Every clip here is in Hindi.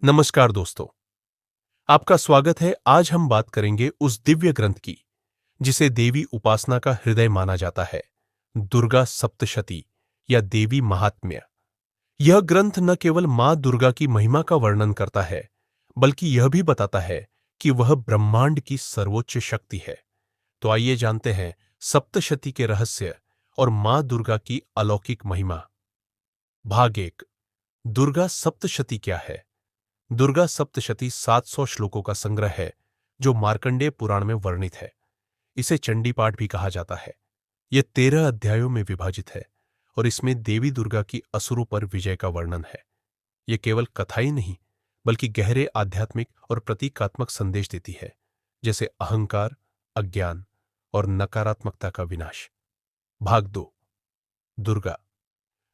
नमस्कार दोस्तों, आपका स्वागत है। आज हम बात करेंगे उस दिव्य ग्रंथ की जिसे देवी उपासना का हृदय माना जाता है, दुर्गा सप्तशती या देवी महात्म्य। यह ग्रंथ न केवल मां दुर्गा की महिमा का वर्णन करता है, बल्कि यह भी बताता है कि वह ब्रह्मांड की सर्वोच्च शक्ति है। तो आइए जानते हैं सप्तशती के रहस्य और मां दुर्गा की अलौकिक महिमा। भाग एक, दुर्गा सप्तशती क्या है? दुर्गा सप्तशती 700 श्लोकों का संग्रह है जो मार्कंडेय पुराण में वर्णित है। इसे चंडी पाठ भी कहा जाता है। यह 13 अध्यायों में विभाजित है और इसमें देवी दुर्गा की असुरों पर विजय का वर्णन है। यह केवल कथा ही नहीं, बल्कि गहरे आध्यात्मिक और प्रतीकात्मक संदेश देती है, जैसे अहंकार, अज्ञान और नकारात्मकता का विनाश। भाग दो, दुर्गा।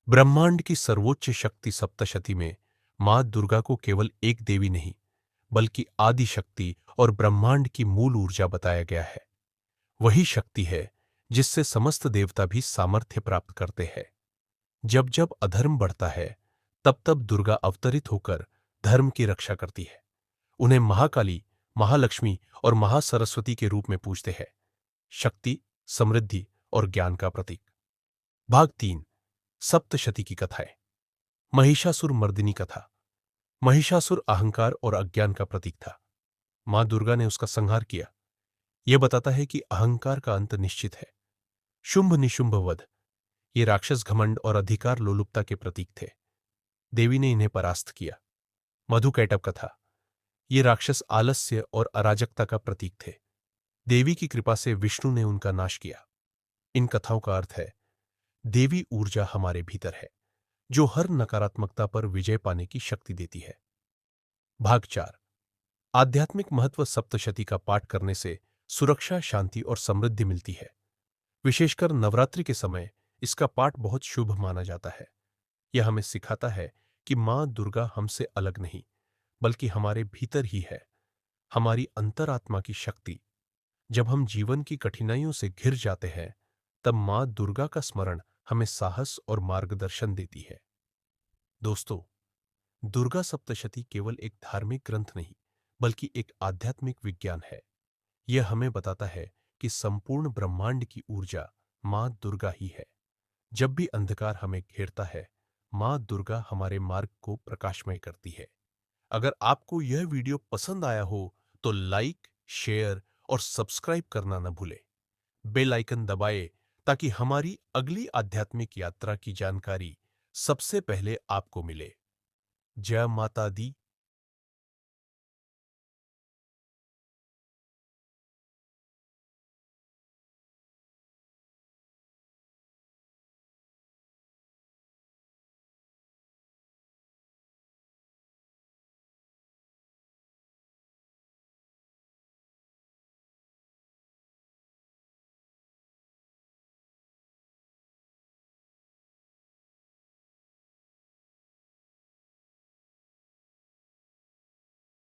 ब्रह्मांड की सर्वोच्च शक्ति सप्तशती में मां दुर्गा को केवल एक देवी नहीं, बल्कि आदि शक्ति और ब्रह्मांड की मूल ऊर्जा बताया गया है। वही शक्ति है जिससे समस्त देवता भी सामर्थ्य प्राप्त करते हैं। जब जब अधर्म बढ़ता है, तब तब दुर्गा अवतरित होकर धर्म की रक्षा करती है। उन्हें महाकाली, महालक्ष्मी और महासरस्वती के रूप में पूजते हैं। शक्ति, समृद्धि और ज्ञान का प्रतीक। भाग तीन, सप्तशती की कथाएं। महिषासुर मर्दिनी कथा। महिषासुर अहंकार और अज्ञान का प्रतीक था। मां दुर्गा ने उसका संहार किया। यह बताता है कि अहंकार का अंत निश्चित है। शुंभ निशुंभ वध। ये राक्षस घमंड और अधिकार लोलुपता के प्रतीक थे। देवी ने इन्हें परास्त किया। मधुकैटभ कथा। ये राक्षस आलस्य और अराजकता का प्रतीक थे। देवी की कृपा से विष्णु ने उनका नाश किया। इन कथाओं का अर्थ है, देवी ऊर्जा हमारे भीतर है, जो हर नकारात्मकता पर विजय पाने की शक्ति देती है। भाग चार, आध्यात्मिक महत्व। सप्तशती का पाठ करने से सुरक्षा, शांति और समृद्धि मिलती है। विशेषकर नवरात्रि के समय इसका पाठ बहुत शुभ माना जाता है। यह हमें सिखाता है कि मां दुर्गा हमसे अलग नहीं, बल्कि हमारे भीतर ही है, हमारी अंतरात्मा की शक्ति। जब हम जीवन की कठिनाइयों से घिर जाते हैं, तब मां दुर्गा का स्मरण हमें साहस और मार्गदर्शन देती है। दोस्तों, दुर्गा सप्तशती केवल एक धार्मिक ग्रंथ नहीं, बल्कि एक आध्यात्मिक विज्ञान है। यह हमें बताता है कि संपूर्ण ब्रह्मांड की ऊर्जा मां दुर्गा ही है। जब भी अंधकार हमें घेरता है, मां दुर्गा हमारे मार्ग को प्रकाशमय करती है। अगर आपको यह वीडियो पसंद आया हो, तो लाइक, शेयर और सब्सक्राइब करना न भूलें। बेल आइकन दबाएं ताकि हमारी अगली आध्यात्मिक यात्रा की जानकारी सबसे पहले आपको मिले। जय माता दी,